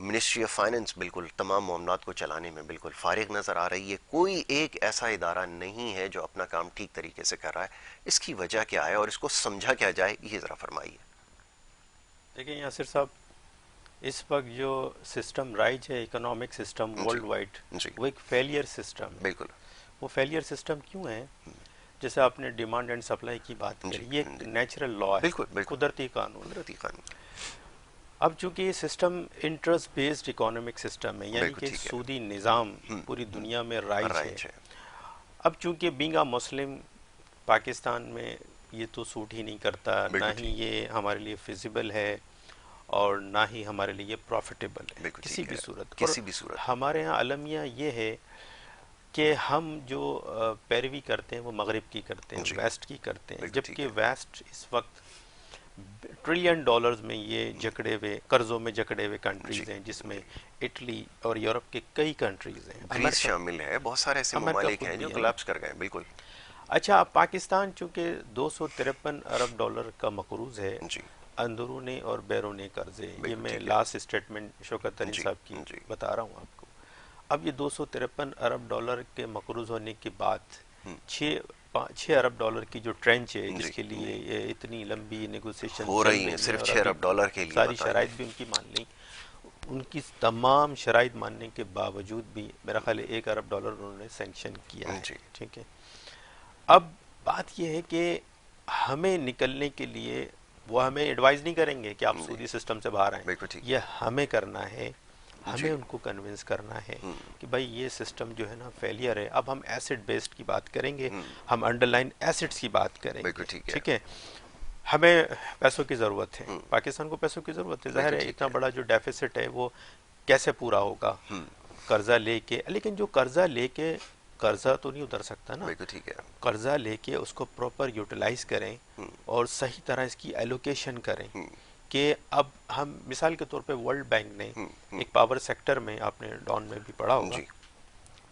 Ministry of finance بالکل تمام معاملات کو چلانے میں بالکل فارغ نظر آ رہی ہے. کوئی ایک ایسا ادارہ نہیں ہے جو اپنا کام ٹھیک طریقے سے کر رہا ہے. اس کی وجہ کیا ہے اور اس کو سمجھا کیا جائے, یہ ذرا فرمائیے. دیکھیں یاسر صاحب، اس وقت جو سسٹم رائج ہے اکنامک سسٹم جی ورلڈ وائڈ، جی وہ ایک فیلئر سسٹم ہے. بالکل. وہ فیلئر سسٹم کیوں ہے؟ جیسے آپ نے ڈیمانڈ اینڈ سپلائی کی بات جی کری، یہ ایک جی نیچرل لا ہے، بالکل بالکل قدرتی قانون ہے. قدرتی قانون. اب چونکہ یہ system interest based economic system ہے، یعنی بالکل کہ ٹھیک ہے. سودی نظام پوری دنیا میں رائج ہے. رائج ہے. اب چونکہ بینگ اے مسلم، پاکستان میں یہ تو سوٹ ہی نہیں کرتا، نہ بالکل ہی ٹھیک. یہ ہمارے لیے فیزیبل ہے اور نہ ہی ہمارے لیے پروفیٹیبل ہے بالکل کسی ٹھیک بھی ہے. صورت. اور کسی بھی صورت. ہمارے ہاں المیہ یہ ہے کہ ہم جو پیروی کرتے ہیں وہ مغرب کی کرتے ہیں، جی ویسٹ کی کرتے ہیں، بالکل ٹھیک جبکہ ہے. ویسٹ اس وقت ٹریلین ڈالرز میں یہ جکڑے ہوئے قرضوں میں جکڑے ہوئے جی کنٹریز ہیں، جس میں جی. اٹلی اور یورپ کے کئی کنٹریز ہیں، گریس امریکہ شامل ہے, بہت سارے ایسے امریکہ ممالک خود ہیں جو بھی ہے نا. کلپس کر گئے. بالکل. اچھا، اب پاکستان چونکہ 253 ارب ڈالر کا مقروض ہے، جی اندرونی اور بیرونی قرضے، یہ بالکل میں ٹھیک ہے. لاسٹ اسٹیٹمنٹ شوکت ترین جی صاحب کی جی. بتا رہا ہوں آپ کو. اب یہ 253 ارب ڈالر کے مقروض ہونے کے بعد چھ ارب ڈالر کی جو ٹرینچ ہے، جس جی کے جی لیے یہ اتنی لمبی نیگوسیشن ہو چل رہی ہیں رہی ہیں صرف اور 6 ابھی ارب ڈالر کے لیے, ساری بتائیں. شرائط بھی ان کی مان لیں، ان کی تمام شرائط ماننے کے باوجود بھی میرا خیال ہے 1 ارب ڈالر انہوں نے سینکشن کیا ہے. جی ٹھیک ہے. اب بات یہ ہے کہ ہمیں نکلنے کے لیے وہ ہمیں ایڈوائز نہیں کریں گے کہ آپ جی سودی سسٹم سے باہر آئیں، بالکل ٹھیک یہ ہمیں کرنا ہے. جی. ہمیں ان کو کنونس کرنا ہے کہ بھائی یہ سسٹم جو ہے نا فیلئر ہے. اب ہم ایسٹ بیسڈ کی بات کریں گے، ہم انڈر لائن ایسٹس کی بات کریں بالکل گے. ٹھیک ہے. ٹھیک ہے. ہمیں پیسوں کی ضرورت ہے، پاکستان کو پیسوں کی ضرورت ہے. ظاہر بالکل ہے ٹھیک اتنا ہے. بڑا جو ڈیفیسٹ ہے وہ کیسے پورا ہوگا قرضہ لے کے. لیکن جو قرضہ لے کے قرضہ تو نہیں اتر سکتا نا. بالکل ٹھیک ہے. قرضہ لے کے اس کو پراپر یوٹیلائز کریں اور صحیح طرح اس کی ایلوکیشن کریں کہ اب ہم مثال کے طور پہ ورلڈ بینک نے ایک پاور سیکٹر میں، آپ نے ڈان میں بھی پڑھا ہوگا، جی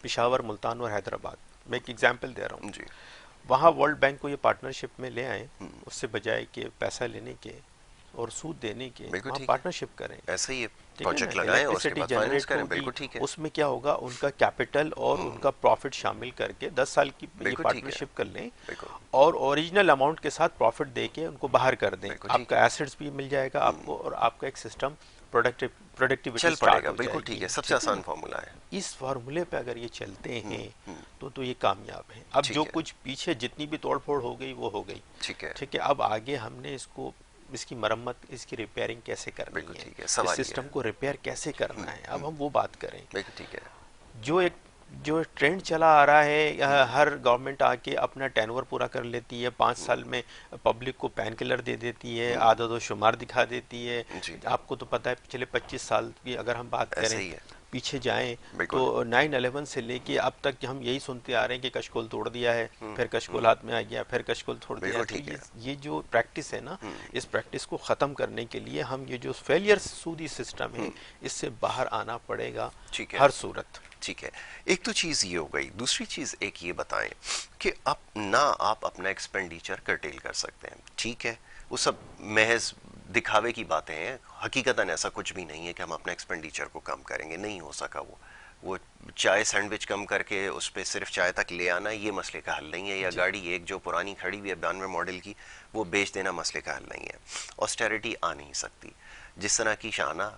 پشاور، ملتان اور حیدرآباد، میں ایک ایگزامپل دے رہا ہوں، جی وہاں ورلڈ بینک کو یہ پارٹنرشپ میں لے آئیں. اس سے بجائے کہ پیسہ لینے کے اور سود دینے کے، بالکل وہاں ٹھیک ہے. پارٹنرشپ کریں. ایسا ہی ٹھیک ہے نا. پروجیکٹ لگائیں اور اس کے الیکٹریسٹی بعد فائنینس جنریٹ کریں. ہوگی، بالکل ٹھیک ہے. اس میں کیا ہوگا، ان کا کیپٹل اور ان کا پروفٹ شامل کر کے 10 سال کی یہ بالکل ٹھیک ہے. پارٹنرشپ کر لیں بالکل اور اوریجنل اماؤنٹ کے ساتھ پروفٹ دے کے ان کو باہر کر دیں. بالکل آپ ٹھیک کا ہے. ایسٹس بھی مل جائے گا آپ کو اور آپ کا ایک سسٹم پروڈکٹیوٹی چل پڑے سٹارٹ گا. ہو بالکل جائے ٹھیک گی. ہے. سب سے ٹھیک ہے نا. آسان فارمولا ہے. اس فارمولے پہ اگر یہ چلتے ہیں تو یہ کامیاب ہیں. اب جو ٹھیک ہے. کچھ پیچھے جتنی بھی توڑ پھوڑ ہو گئی وہ ہو گئی. ٹھیک ہے. ٹھیک ہے. اب آگے ہم نے اس کی مرمت، اس کی ریپیئرنگ کیسے کرنی بالکل ہے، ٹھیک ہے. اس سوال یہ سسٹم ہے. کو ریپیئر کیسے کرنا ہے، اب ہم وہ بات کریں. بالکل ٹھیک ہے. جو ٹرینڈ چلا آ رہا ہے، ہر گورنمنٹ آ کے اپنا ٹینور پورا کر لیتی ہے، 5 سال میں پبلک کو پین کلر دے دیتی ہے، عدد و شمار دکھا دیتی ہے. جی آپ کو تو پتہ ہے پچھلے 25 سال کی اگر ہم بات ایسا کریں ہی ہے. پیچھے جائیں بالکل. تو 9/11 سے لے کے اب تک ہم یہی سنتے آ رہے ہیں کہ کشکول توڑ دیا ہے، پھر کشکول ہاتھ میں آ گیا، پھر کشکول توڑ دیا ہے. بالکل تو ٹھیک ہے. یہ جو پریکٹس ہے نا، اس پریکٹس کو ختم کرنے کے لیے ہم یہ جو فیلئر سودی سسٹم ہے اس سے باہر آنا پڑے گا ٹھیک ہے. ہر صورت. ٹھیک ہے. ایک تو چیز یہ ہو گئی. دوسری چیز ایک یہ بتائیں کہ اب نہ آپ اپنا ایکسپینڈیچر کرٹیل کر سکتے ہیں. ٹھیک ہے. وہ سب محض دکھاوے کی باتیں ہیں. حقیقتاً ایسا کچھ بھی نہیں ہے کہ ہم اپنا ایکسپینڈیچر کو کم کریں گے. نہیں ہو سکا. وہ چائے سینڈوچ کم کر کے اس پہ صرف چائے تک لے آنا یہ مسئلے کا حل نہیں ہے. یا گاڑی ایک جو پرانی کھڑی ہوئی ہے 92 ماڈل کی وہ بیچ دینا مسئلے کا حل نہیں ہے. آسٹیرٹی آ نہیں سکتی. جس طرح کی شانہ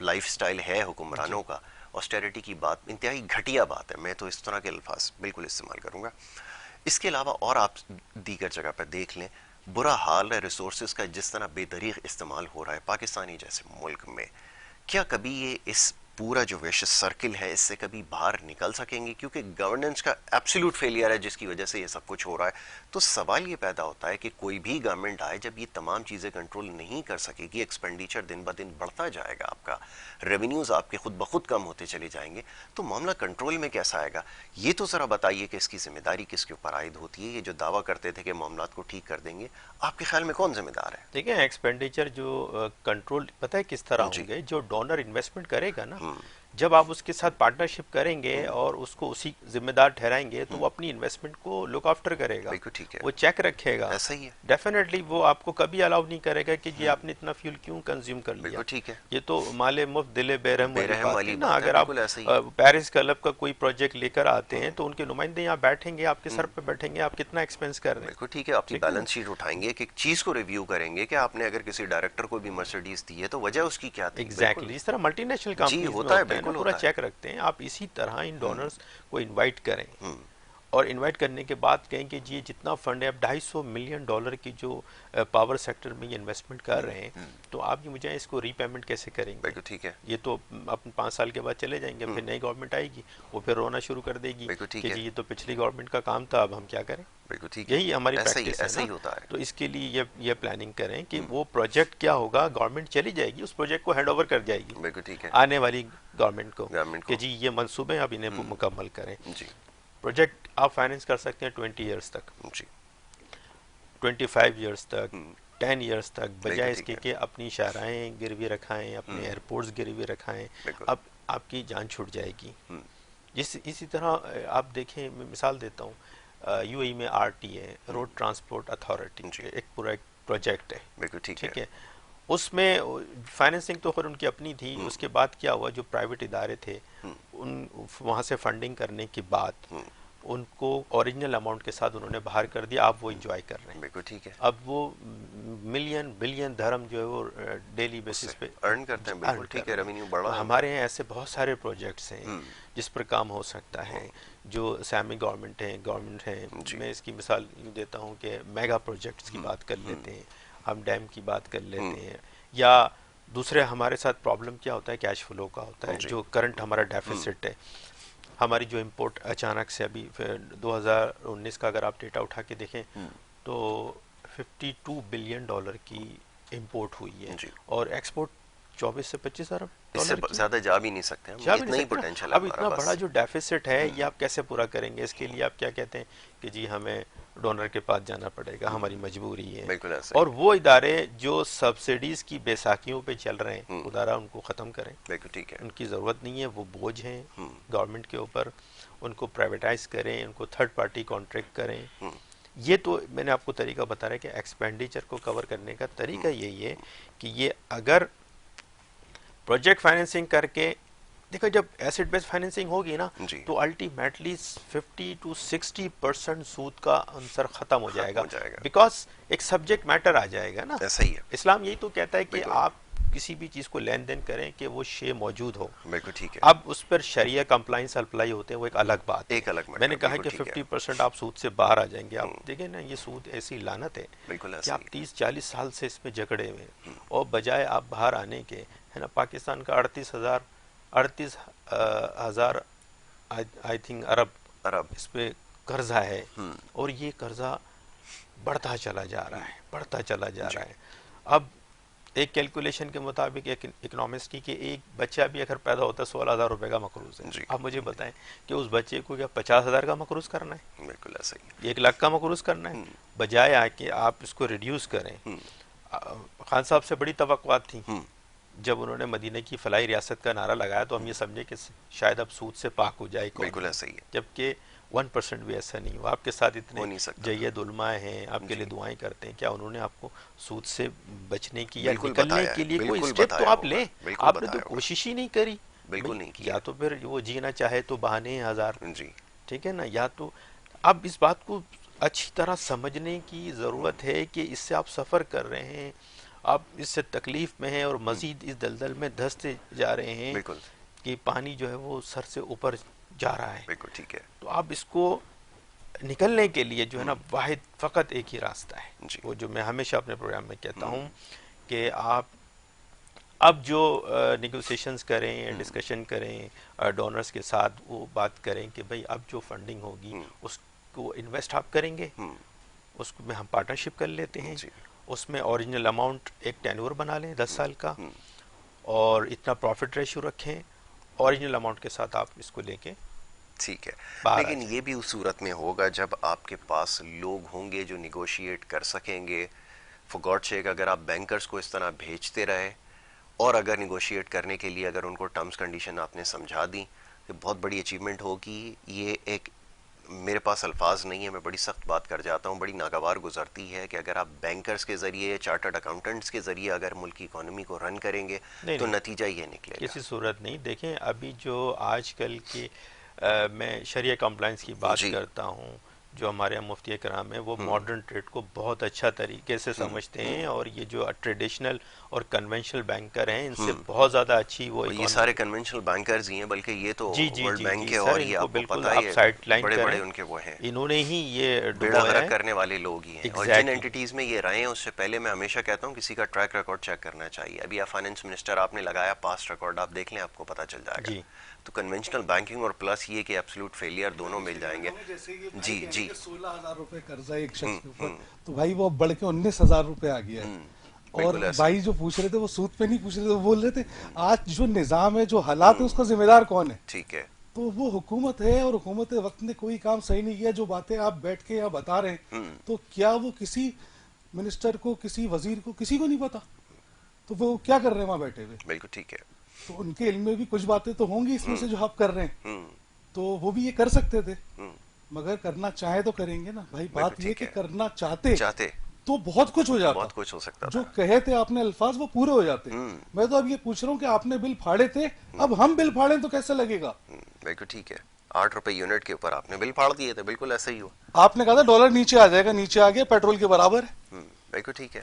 لائف سٹائل ہے حکمرانوں کا، آسٹیرٹی کی بات انتہائی گھٹیا بات ہے. میں تو اس طرح کے الفاظ بالکل استعمال کروں گا. اس کے علاوہ اور آپ دیگر جگہ پر دیکھ لیں، برا حال ہے ریسورسز کا جس طرح بے دریغ استعمال ہو رہا ہے پاکستانی جیسے ملک میں. کیا کبھی یہ اس پورا جو ویشس سرکل ہے اس سے کبھی باہر نکل سکیں گے؟ کیونکہ گورننس کا ایبسلیوٹ فیلئر ہے جس کی وجہ سے یہ سب کچھ ہو رہا ہے. تو سوال یہ پیدا ہوتا ہے کہ کوئی بھی گورنمنٹ آئے جب یہ تمام چیزیں کنٹرول نہیں کر سکے گی، ایکسپینڈیچر دن بہ دن بڑھتا جائے گا، آپ کا ریونیوز آپ کے خود بخود کم ہوتے چلے جائیں گے، تو معاملہ کنٹرول میں کیسا آئے گا؟ یہ تو ذرا بتائیے کہ اس کی ذمہ داری کس کے اوپر عائد ہوتی ہے؟ یہ جو دعویٰ کرتے تھے کہ معاملات کو ٹھیک کر دیں گے، آپ کے خیال میں کون ذمہ دار ہے؟ دیکھیں ایکسپینڈیچر جو کنٹرول پتہ ہے کس طرح جی ہوں گے، جو ڈونر انویسٹمنٹ کرے گا نا، جب آپ اس کے ساتھ پارٹنرشپ کریں گے اور اس کو اسی ذمہ دار ٹھہرائیں گے تو وہ اپنی انویسٹمنٹ کو لک آفٹر کرے گا, بالکل ٹھیک ہے, وہ چیک رکھے گا, ایسا ہی ہے, ڈیفینیٹلی وہ آپ کو کبھی الاؤ نہیں کرے گا کہ جی آپ نے اتنا فیول کیوں کنزیوم کر لیا. بالکل ٹھیک ہے, یہ تو مال مفت دل بے رحم والی بات ہے نا. بات ہے, اگر آپ بالکل ایسا ہی ہے, پیرس کلب کا کوئی پروجیکٹ لے کر آتے ہیں تو ان کے نمائندے یہاں بیٹھیں گے, آپ کے سر پہ بیٹھیں گے, آپ کتنا ایکسپینس کر رہے ہیں. بالکل ٹھیک ہے, اپنی بیلنس شیٹ اٹھائیں گے, ایک چیز کو ریویو کریں گے کہ آپ نے اگر کسی ڈائریکٹر کو بھی مرسیڈیز دی ہے تو وجہ اس کی کیا تھی. ایگزیکٹلی اس طرح ملٹی نیشنل کمپنیز میں ہوتا ہے, ہوتا ہے نا, بالکل پورا ہوتا ہے. چیک رکھتے ہیں. آپ اسی طرح ان ڈونرز کو انوائٹ کریں اور انوائٹ کرنے کے بعد کہیں کہ جی جتنا فنڈ ہے, اب $250 ملین کی جو پاور سیکٹر میں یہ انویسٹمنٹ کر رہے ہیں تو آپ یہ مجھے اس کو ری پیمنٹ کیسے کریں گے. بالکل ٹھیک ہے, یہ تو اپنے 5 سال کے بعد چلے جائیں گے, پھر نئی گورنمنٹ آئے گی, وہ پھر رونا شروع کر دے گی کہ جی یہ تو پچھلی گورنمنٹ کا کام تھا, اب ہم کیا کریں. بالکل ٹھیک ہے, یہی ہماری ایسا پریکٹس ہی ہے ہوتا نا. ہے. تو اس کے لیے یہ پلاننگ کریں کہ وہ پروجیکٹ کیا ہوگا, گورنمنٹ چلی جائے گی, اس پروجیکٹ کو ہینڈ اوور کر جائے گی بالکل ٹھیک ہے, آنے والی گورنمنٹ کو کہ جی یہ منصوبے اب انہیں مکمل کریں. جی پروجیکٹ آپ فائننس کر سکتے ہیں 20 ایئرس تک, جی 25 ایئرس تک, 10 ایئرس تک, بجائے اس ٹھیک کے ہے. کہ اپنی شاہراہیں گروی رکھائیں, اپنے ایئرپورٹس گروی رکھائیں, بالکل. اب آپ کی جان چھوٹ جائے گی. اسی طرح آپ دیکھیں, میں مثال دیتا ہوں, یو اے میں آر ٹی ہے, روڈ ٹرانسپورٹ اتھارٹی, ایک پورا ایک پروجیکٹ ہے, بالکل ٹھیک ہے. اس میں فائننسنگ تو خیر ان کی اپنی تھی. اس کے بعد کیا ہوا, جو پرائیویٹ ادارے تھے ان وہاں سے فنڈنگ کرنے کے بعد ان کو اوریجنل اماؤنٹ کے ساتھ انہوں نے باہر کر دیا, آپ وہ انجوائے کر رہے ہیں. بالکل ٹھیک ہے, اب وہ ملین بلین دھرم جو ہے وہ ڈیلی بیسس پہ ارن کرتے ہیں. بالکل ٹھیک ہے, ریونیو بڑھا ہے. ہمارے یہاں ایسے بہت سارے پروجیکٹس ہیں جس پر کام ہو سکتا ہے, جو سیمی گورنمنٹ ہیں. میں اس کی مثال یوں دیتا ہوں کہ میگا پروجیکٹس کی بات کر لیتے ہیں, ہم ڈیم کی بات کر لیتے ہیں, یا دوسرے ہمارے ساتھ پرابلم کیا ہوتا ہے, کیش فلو کا ہوتا ہے, جو کرنٹ ہمارا ڈیفیسٹ ہے. ہماری جو امپورٹ اچانک سے ابھی 2019 کا اگر آپ ڈیٹا اٹھا کے دیکھیں تو $52 بلین کی امپورٹ ہوئی ہے, اور ایکسپورٹ 24 سے 25 ارب اس سے زیادہ جا بھی نہیں سکتے ہم, اتنا ہی پوٹینشیل ہے. اب اتنا بڑا جو ڈیفیسٹ ہے یہ آپ کیسے پورا کریں گے. اس کے لیے آپ کیا کہتے ہیں کہ جی ہمیں ڈونر کے پاس جانا پڑے گا, ہماری مجبوری ہے. اور وہ ادارے جو سبسڈیز کی بیساکھیوں پہ چل رہے ہیں, خدا ان کو ختم کریں. ان کی ضرورت نہیں ہے, وہ بوجھ ہیں گورنمنٹ کے اوپر. ان کو پرائیویٹائز کریں, ان کو تھرڈ پارٹی کانٹریکٹ کریں. یہ تو میں نے آپ کو طریقہ بتا رہا ہے کہ ایکسپینڈیچر کو کور کرنے کا طریقہ یہی ہے کہ یہ اگر پروجیکٹ فائننسنگ کر کے دیکھو, جب ایسٹ بیس فائننسنگ ہوگی نا تو الٹیمیٹلی 50 to 60% سود کا عنصر ختم ہو جائے گا, بیکاز ایک سبجیکٹ میٹر آ جائے گا نا. ایسا ہی ہے, اسلام یہی تو کہتا ہے کہ آپ کسی بھی چیز کو لین دین کریں کہ وہ شے موجود ہو. بالکل ٹھیک ہے. اب اس پر شریعہ کمپلائنس اپلائی ہوتے ہیں, وہ ایک الگ بات ہے. میں نے کہا کہ 50% آپ سود سے باہر آ جائیں گے. آپ دیکھیں نا, یہ سود ایسی لعنت ہے کہ آپ 30-40 سال سے اس میں جھگڑے ہوئے, اور بجائے آپ باہر آنے کے, ہے نا, پاکستان کا 38,000 آئی تھنک ارب اس پہ قرضہ ہے, اور یہ قرضہ بڑھتا چلا جا رہا ہے. اب ایک کیلکولیشن کے مطابق ایک اکنامسٹ کی کہ ایک بچہ بھی اگر پیدا ہوتا ہے 16,000 روپے کا مقروض ہے. آپ مجھے بتائیں کہ اس بچے کو کیا 50,000 کا مقروض کرنا ہے, بالکل ایسا ہی, 1 لاکھ کا مقروض کرنا ہے, بجائے آ کے آپ اس کو ریڈیوس کریں. خان صاحب سے بڑی توقعات تھیں جب انہوں نے مدینہ کی فلاحی ریاست کا نعرہ لگایا, تو ہم یہ سمجھے کہ شاید اب سود سے پاک ہو جائے. بالکل ایسا ہی ہے, جبکہ 1% بھی ایسا نہیں ہوا. آپ کے ساتھ اتنے جید علماء ہیں, آپ کے لیے دعائیں کرتے ہیں, کیا انہوں نے آپ کو سود سے بچنے کی یا نکلنے کے لیے کوئی اسٹیپ تو آپ لیں؟ آپ نے تو کوشش ہی نہیں کری. بالکل نہیں کیا. یا تو پھر وہ جینا چاہے تو بہانے ہزار, جی ٹھیک ہے نا. یا تو اب اس بات کو اچھی طرح سمجھنے کی ضرورت ہے کہ اس سے آپ سفر کر رہے ہیں, آپ اس سے تکلیف میں ہیں, اور مزید اس دلدل میں دھستے جا رہے ہیں کہ پانی جو ہے وہ سر سے اوپر جا رہا ہے. بالکل ٹھیک ہے. تو آپ اس کو نکلنے کے لیے جو ہے نا, واحد فقط ایک ہی راستہ ہے, وہ جو میں ہمیشہ اپنے پروگرام میں کہتا ہوں کہ آپ اب جو نیگوسیشنز کریں, ڈسکشن کریں ڈونرز کے ساتھ, وہ بات کریں کہ بھئی اب جو فنڈنگ ہوگی اس کو انویسٹ آپ کریں گے, اس میں ہم پارٹنرشپ کر لیتے ہیں, اس میں اوریجنل اماؤنٹ ایک ٹینور بنا لیں 10 سال کا, اور اتنا پروفٹ ریشو رکھیں, اوریجنل اماؤنٹ کے ساتھ آپ اس کو لے کے. ٹھیک ہے, لیکن یہ بھی اس صورت میں ہوگا جب آپ کے پاس لوگ ہوں گے جو نیگوشیٹ کر سکیں گے. فار گاڈ سیک, اگر آپ بینکرز کو اس طرح بھیجتے رہے اور اگر نیگوشیٹ کرنے کے لیے اگر ان کو ٹرمز کنڈیشن آپ نے سمجھا دی تو بہت بڑی اچیومنٹ ہوگی. یہ ایک میرے پاس الفاظ نہیں ہے, میں بڑی سخت بات کر جاتا ہوں, بڑی ناگوار گزرتی ہے کہ اگر آپ بینکرز کے ذریعے, چارٹرڈ اکاؤنٹنٹس کے ذریعے اگر ملک کی اکانومی کو رن کریں گے نہیں تو نہیں نتیجہ یہ نکلے گا. کسی صورت نہیں. دیکھیں ابھی جو آج کل کے میں شریعہ کمپلائنس کی بات جی. کرتا ہوں, جو ہمارے یہاں مفتی کرام ہیں وہ ماڈرن ٹریڈ کو بہت اچھا طریقے سے سمجھتے ہیں, اور یہ جو ٹریڈیشنل اور کنونشنل بینکر ہیں ان سے بہت زیادہ اچھی وہ یہ اکانومی. سارے کنونشنل بینکرز ہی ہیں, بلکہ یہ تو جی جی ورلڈ جی بینک جی کے, سر, اور ان یہ کو آپ کو بالکل پتہ ہی آپ ہے سائڈ لائن بڑے بڑے کریں, ان کے وہ ہیں, انہوں نے ہی یہ بیڑا ڈبویا غرق ہے. کرنے والے لوگ ہی ہیں. اور جن اینٹیز میں یہ رہے ہیں اس سے پہلے میں ہمیشہ کہتا ہوں کسی کا ٹریک ریکارڈ چیک کرنا چاہیے. ابھی آپ فائنانس منسٹر آپ نے لگایا, پاسٹ ریکارڈ آپ دیکھ لیں, آپ کو پتہ چل جائے گا. جی تو کنونشنل بینکنگ اور پلس یہ کہ ایبسلوٹ فیلئر دونوں مل جائیں گے. جی جی 16,000 روپے قرضہ ایک شخص کے اوپر, تو بھائی وہ اب بڑھ کے 19,000 روپے آ گیا ہے. اور بالکل ایسا ہی. بھائی جو پوچھ رہے تھے وہ سود پہ نہیں پوچھ رہے تھے, وہ بول رہے تھے آج جو نظام ہے, جو حالات ہے, اس کا ذمہ دار کون ہے؟ ٹھیک ہے. تو وہ حکومت ہے, اور حکومت وقت نے کوئی کام صحیح نہیں کیا. جو باتیں آپ بیٹھ کے یہاں بتا رہے ہیں, تو کیا وہ کسی منسٹر کو, کسی وزیر کو, کسی کو نہیں پتا؟ تو وہ کیا کر رہے ہیں وہاں بیٹھے ہوئے؟ بالکل ٹھیک ہے. تو ان کے علم میں بھی کچھ باتیں تو ہوں گی اس میں سے جو آپ کر رہے ہیں, تو وہ بھی یہ کر سکتے تھے, مگر کرنا چاہے تو کریں گے نا بھائی. بات یہ کہ کرنا چاہتے تو بہت کچھ ہو جاتا, بہت کچھ ہو سکتا جو تھا. کہے تھے آپ نے الفاظ وہ پورے ہو جاتے. میں تو اب یہ پوچھ رہا ہوں کہ آپ نے بل پھاڑے تھے, اب ہم بل پھاڑیں تو کیسے لگے گا؟ بالکل ٹھیک ہے. 8 روپے یونٹ کے اوپر آپ نے بل پھاڑ دیے تھے, بالکل ایسا ہی ہوا. آپ نے کہا تھا ڈالر نیچے آ جائے گا, نیچے آ گیا, پیٹرول کے برابر ہے. بالکل ٹھیک ہے.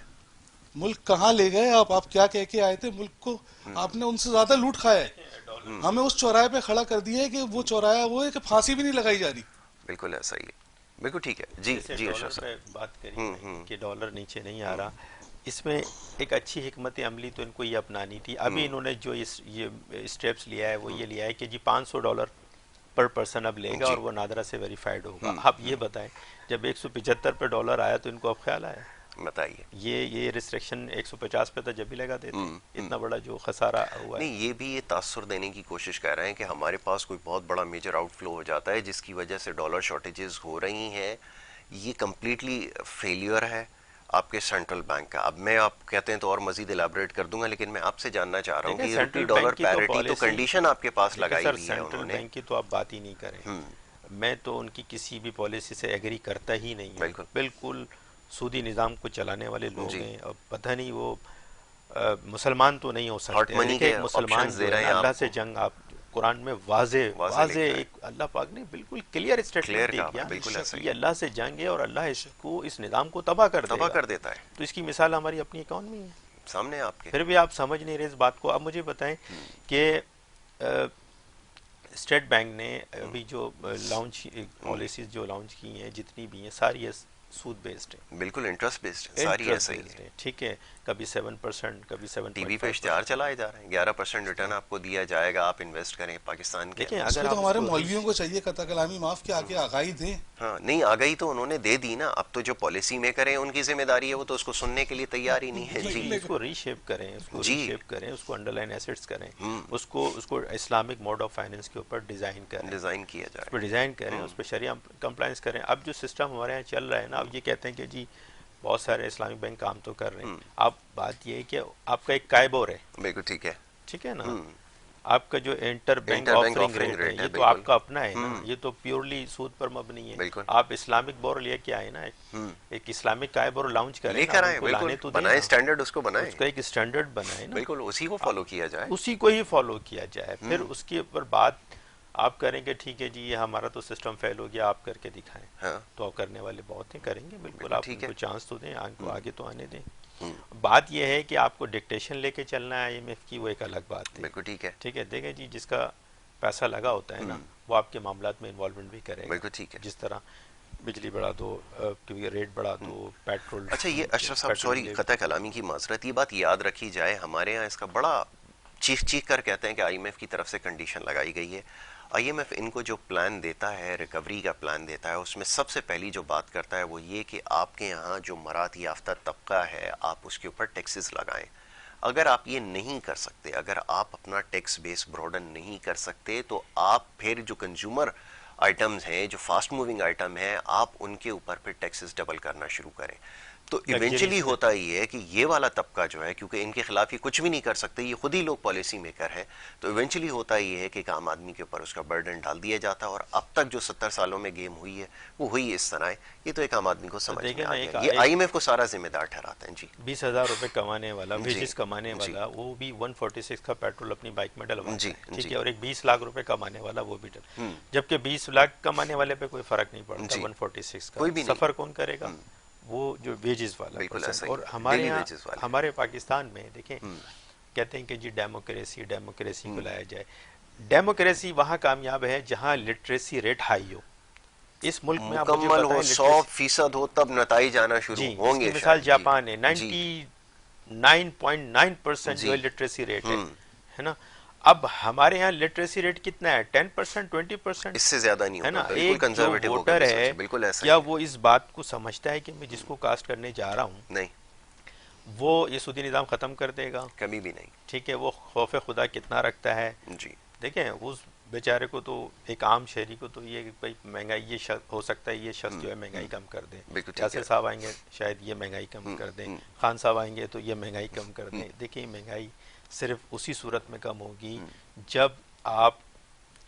ملک کہاں لے گئے آپ کیا کہہ کے آئے تھے ملک کو؟ آپ نے ان سے زیادہ لوٹ کھایا ہے. ہمیں اس چوراہے پہ کھڑا کر دیا ہے کہ وہ چوراہا وہ ہے کہ پھانسی بھی نہیں لگائی جا رہی. بالکل ایسا ہی ہے. بالکل ٹھیک ہے. جی جیسے جی ڈالر اشرف پہ صاحب. بات کری کہ ڈالر نیچے نہیں آ رہا, اس میں ایک اچھی حکمت عملی تو ان کو یہ اپنانی تھی. ابھی انہوں نے جو یہ اسٹیپس لیا ہے وہ یہ لیا ہے کہ جی $500 پر پرسن اب لے گا, جی اور وہ نادرا سے ویریفائڈ ہوگا. آپ یہ بتائیں جب 175 پہ ڈالر آیا تو ان کو اب خیال آیا؟ بتائیے. یہ ریسٹرکشن 150 پہ تھا جب بھی لگا دیتے, اتنا بڑا جو خسارہ ہوا ہے. نہیں, یہ بھی یہ تاثر دینے کی کوشش کر رہے ہیں کہ ہمارے پاس کوئی بہت بڑا میجر آؤٹ فلو ہو جاتا ہے جس کی وجہ سے ڈالر شارٹیجز ہو رہی ہیں. یہ کمپلیٹلی فیلیئر ہے آپ کے سینٹرل بینک کا. اب میں آپ کہتے ہیں تو اور مزید الیبریٹ کر دوں گا, لیکن میں آپ سے جاننا چاہ رہا ہوں کہ یہ روپی ڈالر پیرٹی تو کنڈیشن آپ کے پاس لگائی سر ہوئی ہے سینٹرل انہوں نے. بینک کی تو آپ بات ہی نہیں کریں, میں تو ان کی کسی بھی پالیسی سے ایگری کرتا ہی نہیں ہوں. بالکل سودی نظام کو چلانے والے لوگ ہیں, اور پتہ نہیں وہ مسلمان تو نہیں ہو سکتے. دیکھیں ایک مسلمان جو ہے نا, اللہ سے جنگ, آپ قرآن میں واضح ایک اللہ پاک نے بالکل کلیئر اسٹیٹمنٹ دے دیا کہ یہ اللہ سے جنگ ہے اور اللہ اس نظام کو تباہ کر دیتا ہے. تو اس کی مثال ہماری اپنی اکانومی ہے سامنے آپ کے. پھر بھی آپ سمجھ نہیں رہے اس بات کو. اب مجھے بتائیں کہ اسٹیٹ بینک نے ابھی جو لانچ پالیسیز جو لانچ کی ہیں جتنی بھی ہیں ساری سود بیسڈ ہیں, بالکل انٹرسٹ بیسڈ ہے, ساری ایسا ہی ہے. ٹھیک ہے, کبھی 7%, کبھی 7.5%. ٹی وی پہ اشتہار چلائے جا رہے ہیں, 11% ریٹرن آپ کو دیا جائے گا, آپ انویسٹ کریں پاکستان کے. دیکھیں اس اگر پہ آپ تو ہمارے مولویوں کو چاہیے قطع کلامی معاف کے آگے آگاہی دیں. ہاں نہیں, آگاہی تو انہوں نے دے دی نا, اب تو جو پالیسی میکر ہیں ان کی ذمہ داری ہے, وہ تو اس کو سننے کے لیے تیار ہی نہیں ہے. جی اس کو ری شیپ کریں, اس کو انڈر لائن ایسیٹس کریں, اس کو اسلامک موڈ آف فائنینس کے اوپر ڈیزائن کیا جائے, اس پہ ڈیزائن کریں, اس پہ شریعہ کمپلائنس کریں. اب جو سسٹم ہمارے یہاں چل رہا ہے نا, اب یہ کہتے ہیں کہ جی بہت سارے اسلامک بینک کام تو کر رہے ہیں. اب بات یہ ہے کہ آپ کا ایک کائبور ہے, بالکل ٹھیک ہے, ٹھیک ہے نا, آپ کا جو انٹر بینک آفرنگ ریٹ ہے یہ تو آپ کا اپنا ہے نا, یہ تو پیورلی سود پر مبنی ہے. آپ اسلامک بور لے کے آئے نا, ایک اسلامک قائبور لانچ کریں, لے کر آئیں, بالکل بنائیں اسٹینڈرڈ, اس کو بنائیں, اس کا ایک اسٹینڈرڈ بنائیں نا, بالکل اسی کو فالو کیا جائے, اسی کو ہی فالو کیا جائے. پھر اس کے اوپر بات آپ کریں کہ ٹھیک ہے جی یہ ہمارا تو سسٹم فیل ہو گیا, آپ کر کے دکھائیں, تو آپ کرنے والے بہت ہیں, کریں گے بالکل, آپ ان کو چانس تو دیں, ان کو آگے تو آنے دیں. بات یہ ہے کہ آپ کو ڈکٹیشن لے کے چلنا ہے IMF کی, وہ ایک الگ بات ہے. بالکل ٹھیک ہے, ٹھیک ہے, دیکھیں جی جس کا پیسہ لگا ہوتا ہے نا وہ آپ کے معاملات میں انوالومنٹ بھی کرے گا. بالکل ٹھیک ہے, جس طرح بجلی بڑھا دو, ریٹ بڑھا دو, پیٹرول. اچھا یہ اشرف صاحب سوری قطع کلامی کی معذرت, یہ بات یاد رکھی جائے, ہمارے ہاں اس کا بڑا چیخ کر کہتے ہیں کہ IMF کی طرف سے کنڈیشن لگائی گئی ہے. IMF ان کو جو پلان دیتا ہے, ریکوری کا پلان دیتا ہے, اس میں سب سے پہلی جو بات کرتا ہے وہ یہ کہ آپ کے یہاں جو مراد یافتہ طبقہ ہے آپ اس کے اوپر ٹیکسز لگائیں. اگر آپ یہ نہیں کر سکتے, اگر آپ اپنا ٹیکس بیس براڈن نہیں کر سکتے, تو آپ پھر جو کنزیومر آئٹمز ہیں, جو فاسٹ موونگ آئٹم ہیں, آپ ان کے اوپر پھر ٹیکسز ڈبل کرنا شروع کریں. تو ایونچولی ہوتا ہی ہے کہ یہ والا طبقہ جو ہے، کیونکہ ان کے خلاف یہ کچھ بھی نہیں کر سکتے، یہ خود ہی لوگ پالیسی میکر ہیں، تو ایونچولی ہوتا ہی ہے کہ ایک عام آدمی کے اوپر اس کا برڈن ڈال دیا جاتا ہے، اور اب تک جو 70 سالوں میں گیم ہوئی ہے وہ ہوئی اس طرح ہے. یہ تو ایک عام آدمی کو سمجھ میں آ گیا. یہ آئی ایم ایف کو سارا ذمہ دار ٹھہراتے ہیں. جی 20,000 روپے کمانے والا، ویجز کمانے والا، وہ بھی 146 کا پیٹرول اپنی بائک میں ڈلواتا ہے، ٹھیک ہے، اور ایک 20 لاکھ روپے کمانے والا وہ بھی جبکہ 20 لاکھ کمانے والے پہ کوئی فرق نہیں پڑتا 146 کا. سفر کون کرے گا؟ وہ جو ویجز والا. اور ہمارے یہاں ہمارے پاکستان میں دیکھیں کہتے ہیں کہ جی ڈیموکریسی کو لایا جائے. ڈیموکریسی وہاں کامیاب ہے جہاں لٹریسی ریٹ ہائی ہو. اس ملک میں مکمل ہو، 100% ہو، تب نتائج آنا شروع ہوں گے. مثال جاپان ہے، 99.9% جو لٹریسی ریٹ ہے نا. اب ہمارے یہاں لٹریسی ریٹ کتنا ہے؟ 10%، 20%، اس سے زیادہ نہیں ہوگا. ایک جو ووٹر ہے کیا وہ اس بات کو سمجھتا ہے کہ میں جس کو کاسٹ کرنے جا رہا ہوں نہیں، وہ یہ سودی نظام ختم کر دے گا؟ کبھی بھی نہیں. ٹھیک ہے، وہ خوف خدا کتنا رکھتا ہے؟ جی دیکھیں اس بیچارے کو تو، ایک عام شہری کو تو یہ بھائی مہنگائی، یہ ہو سکتا ہے یہ شخص جو ہے مہنگائی کم کر دیں. یاسر صاحب آئیں گے شاید یہ مہنگائی کم کر دیں، خان صاحب آئیں گے تو یہ مہنگائی کم کر دیں. دیکھیں مہنگائی صرف اسی صورت میں کم ہوگی جب آپ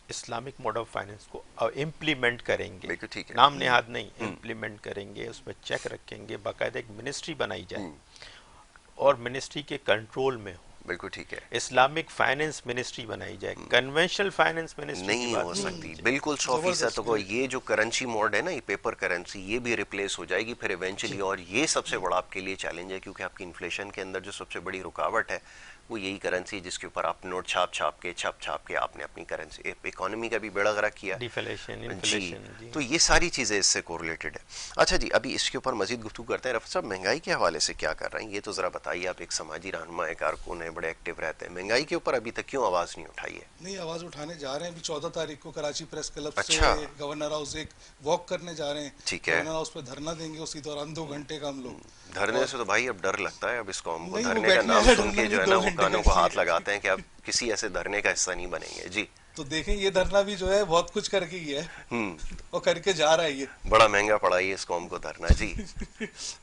اسلامک موڈ آف فائنینس کو امپلیمنٹ کریں گے. نام نہاد نہیں، امپلیمنٹ کریں گے، اس میں چیک رکھیں گے، باقاعدہ ایک منسٹری بنائی جائے اور منسٹری کے کنٹرول میں ہو. بالکل ٹھیک ہے. اسلامک فائنینس منسٹری بنائی جائے، کنونشنل فائنینس منسٹری نہیں ہو سکتی. بالکل 100% کو یہ جو کرنسی موڈ ہے نا، یہ پیپر کرنسی، یہ بھی ریپلیس ہو جائے گی پھر ایونچولی. اور یہ سب سے بڑا آپ کے لیے چیلنج ہے، کیونکہ آپ کی انفلیشن کے اندر جو سب سے بڑی رکاوٹ ہے وہ یہی کرنسی، جس کے اوپر آپ نوٹ چھاپ کے آپ نے اپنی کرنسی اکانومی کا بھی بیڑا غرق کیا. جی تو یہ ساری چیزیں اس سے کوریلیٹڈ ہے. اچھا جی، ابھی اس کے اوپر مزید گفتگو کرتے ہیں. رفت صاحب مہنگائی کے حوالے سے کیا کر رہے ہیں یہ تو ذرا بتائیے. آپ ایک سماجی رہنما کارکن ہیں، بڑے ایکٹیو رہتے ہیں، مہنگائی کے اوپر ابھی تک کیوں آواز نہیں اٹھائی ہے؟ نہیں، آواز اٹھانے جا رہے ہیں. ابھی 14 تاریخ کو کراچی پریس کلب سے گورنر ہاؤس ایک واک کرنے جا رہے ہیں. ٹھیک ہے، گورنر ہاؤس پہ دھرنا دیں گے اسی دوران 2 گھنٹے کا. ہم لوگ دھرنے سے تو بھائی اب ڈر لگتا ہے. اب اس قوم کو دھرنے کا نام سن کے جو ہے نا وہ کانوں کو ہاتھ لگاتے ہیں کہ اب کسی ایسے دھرنے کا حصہ نہیں بنیں گے. جی تو دیکھیں یہ دھرنا بھی جو ہے بہت کچھ کر کے ہی ہے اور کر کے جا رہا ہے. یہ بڑا مہنگا پڑا ہے اس قوم کو دھرنا. جی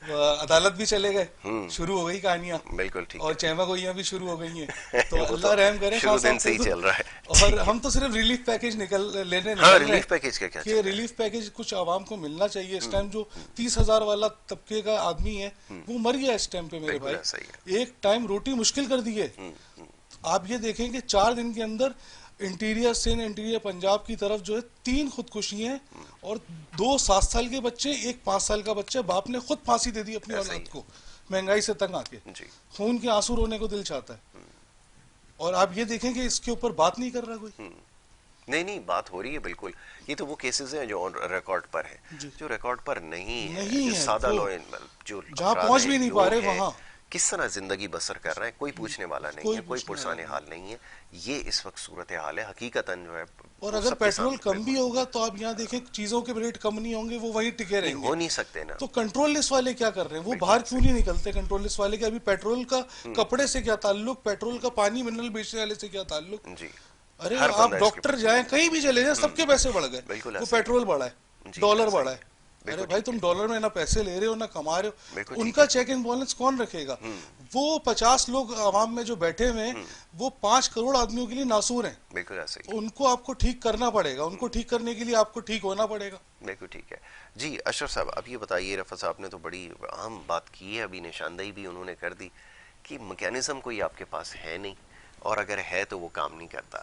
عدالت بھی چلے گئے، شروع ہو گئی کہانیاں. بالکل ٹھیک. اور چیما گوئیاں بھی شروع ہو گئی ہیں. تو اللہ رحم کرے. شروع دن سے ہی چل رہا ہے. اور ہم تو صرف ریلیف پیکج لینے ریلیف پیکج کا کیا کہ ریلیف پیکج کچھ عوام کو ملنا چاہیے. اس ٹائم جو 30,000 والا طبقے کا آدمی ہے وہ مر گیا اس ٹائم پہ میرے بھائی. ایک ٹائم روٹی مشکل کر دی ہے. آپ یہ دیکھیں کہ 4 دن کے اندر انٹیریئر سندھ، انٹیریئر پنجاب کی طرف جو ہے 3 خودکشی ہیں اور 2 7 سال کے بچے، 1 5 سال کا بچہ. باپ نے خود پھانسی دے دی اپنی اولاد کو مہنگائی سے تنگ آ کے. خون کے آنسو رونے کو دل چاہتا ہے. اور آپ یہ دیکھیں کہ اس کے اوپر بات نہیں کر رہا کوئی. نہیں بات ہو رہی ہے بالکل. یہ تو وہ کیسز ہیں جو ریکارڈ پر ہیں، جو ریکارڈ پر نہیں ہے، جو سادہ لوگ جو جہاں پہنچ بھی نہیں پا رہے وہاں کس طرح زندگی بسر کر رہے ہیں، کوئی پوچھنے والا نہیں ہے، کوئی پرسان حال نہیں ہے. یہ اس وقت صورتحال ہے حقیقتاً جو ہے. اور اگر پیٹرول کم بھی ہوگا تو آپ یہاں دیکھیں چیزوں کے ریٹ کم نہیں ہوں گے، وہ وہیں ٹکے رہیں گے. ہو نہیں سکتے نا. تو کنٹرول لسٹ والے کیا کر رہے ہیں؟ وہ باہر کیوں نہیں نکلتے کنٹرول لسٹ والے؟ کہ ابھی پیٹرول کا کپڑے سے کیا تعلق، پیٹرول کا پانی منرل بیچنے والے سے کیا تعلق؟ ارے آپ ڈاکٹر جائیں، کہیں بھی چلے جائیں، سب کے پیسے بڑھ گئے. وہ پیٹرول بڑھا ہے، ڈالر بڑھا ہے. ارے بھائی تم ڈالر میں نہ پیسے لے رہے ہو نہ کما رہے ہو. ان کا چیک اینڈ بیلنس کون رکھے گا؟ وہ 50 لوگ عوام میں جو بیٹھے ہوئے ہیں وہ 5 کروڑ آدمیوں کے لیے ناصور ہیں. بالکل ایسے ہی. ان کو آپ کو ٹھیک کرنا پڑے گا. ان کو ٹھیک کرنے کے لیے آپ کو ٹھیک ہونا پڑے گا. بالکل ٹھیک ہے. جی اشرف صاحب اب یہ بتائیے، رفعت صاحب نے تو بڑی اہم بات کی ہے، ابھی نشاندہی بھی انہوں نے کر دی کہ میکینزم کوئی آپ کے پاس ہے نہیں، اور اگر ہے تو وہ کام نہیں کرتا.